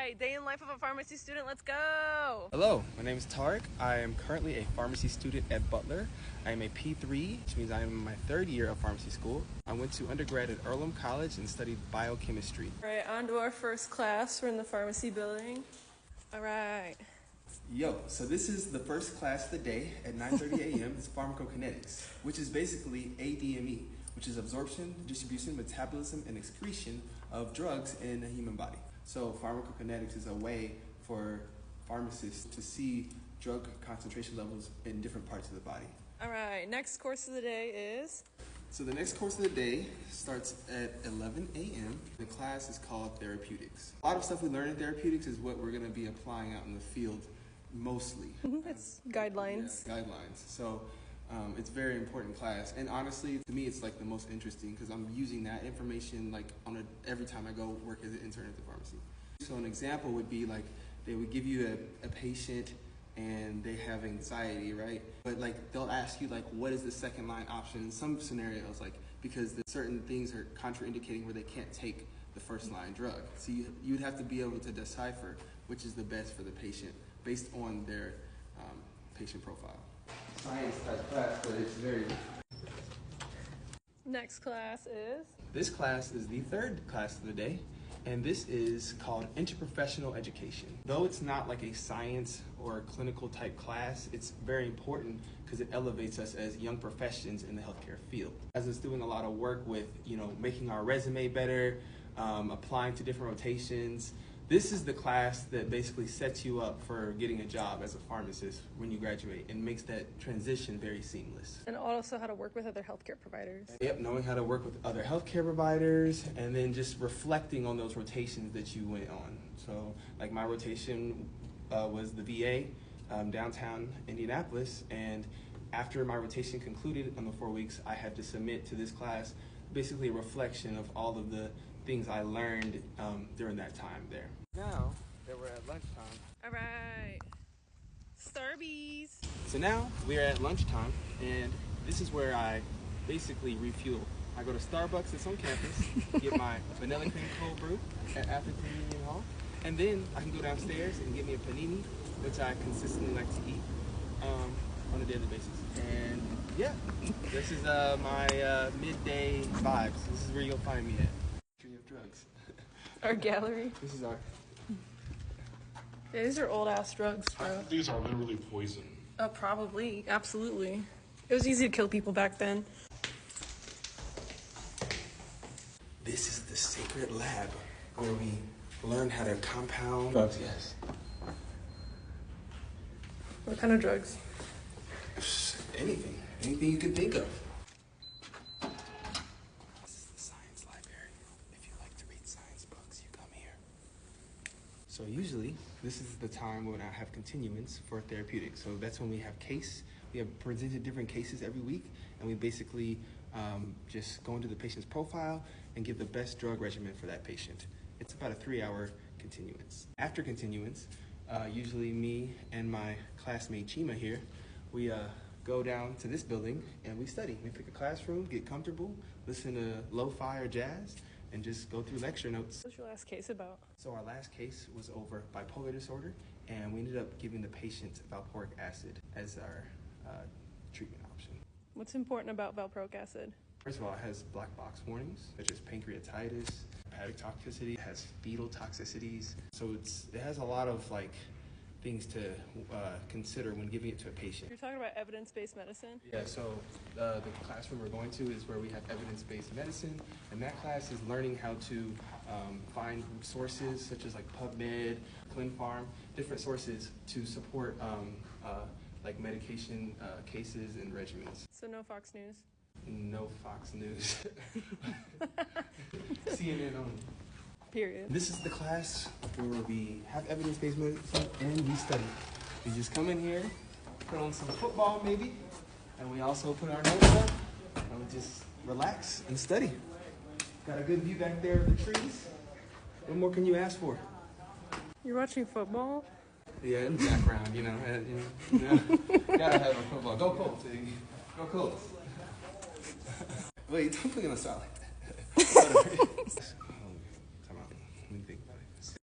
right, day in life of a pharmacy student, let's go! Hello, my name is Tarek. I am currently a pharmacy student at Butler. I am a P3, which means I am in my third year of pharmacy school. I went to undergrad at Earlham College and studied biochemistry. All right, on to our first class. We're in the pharmacy building. All right. So this is the first class of the day at 9:30 a.m. It's pharmacokinetics, which is basically ADME, which is absorption, distribution, metabolism, and excretion of drugs in the human body. So pharmacokinetics is a way for pharmacists to see drug concentration levels in different parts of the body. All right, next course of the day is? So the next course of the day starts at 11 a.m. The class is called therapeutics. A lot of stuff we learn in therapeutics is what we're going to be applying out in the field mostly. It's guidelines. Yeah, guidelines. So it's a very important class. And honestly, to me, it's like the most interesting because I'm using that information like every time I go work as an intern at the pharmacy. So an example would be like they would give you a patient and they have anxiety, right? But like they'll ask you like, what is the second line option in some scenarios, like because certain things are contraindicating where they can't take the first line drug. So you'd have to be able to decipher which is the best for the patient based on their patient profile. Science type class, but it's very... Next class is? This class is the third class of the day, and this is called interprofessional education. Though it's not like a science or a clinical type class, it's very important because it elevates us as young professions in the healthcare field. As it's doing a lot of work with, making our resume better, applying to different rotations. This is the class that basically sets you up for getting a job as a pharmacist when you graduate and makes that transition very seamless. And also how to work with other healthcare providers. Yep, knowing how to work with other healthcare providers and then just reflecting on those rotations that you went on. So like my rotation was the VA, downtown Indianapolis, and after my rotation concluded on the 4 weeks, I had to submit to this class basically a reflection of all of the things I learned during that time there. Now that we're at lunchtime. All right, Starbies. So now we are at lunchtime, and this is where I basically refuel. I go to Starbucks that's on campus, get my vanilla cream cold brew at Athens Union Hall, and then I can go downstairs and get me a panini, which I consistently like to eat on a daily basis. And yeah, this is my midday vibes. This is where you'll find me at. Of drugs. Our gallery. This is our... Yeah, these are old ass drugs, bro. These are literally poison. Probably, absolutely. It was easy to kill people back then. This is the sacred lab where we learn how to compound drugs. Yes. What kind of drugs? Anything you can think of. So usually, this is the time when I have continuance for therapeutics. So that's when we have presented different cases every week, and we basically just go into the patient's profile and give the best drug regimen for that patient. It's about a 3-hour continuance. After continuance, usually me and my classmate Chima here, we go down to this building and we study. We pick a classroom, get comfortable, listen to lo-fi or jazz, and just go through lecture notes. What's your last case about? So our last case was over bipolar disorder, and we ended up giving the patient valproic acid as our treatment option. What's important about valproic acid? First of all, it has black box warnings, such as pancreatitis, hepatic toxicity, it has fetal toxicities. So it has a lot of things to consider when giving it to a patient. You're talking about evidence-based medicine? Yeah, so the classroom we're going to is where we have evidence-based medicine, and that class is learning how to find sources such as PubMed, ClinPharm, different sources to support medication cases and regimens. So no Fox News? No Fox News. CNN only. Period. This is the class where we have evidence-based medicine and we study. We just come in here, put on some football maybe, and we also put our notes up, and we just relax and study. Got a good view back there of the trees. What more can you ask for? You're watching football? Yeah, in the background, Gotta have a football. Go Colts, baby. Go Colts. Wait, don't put it on the side like that.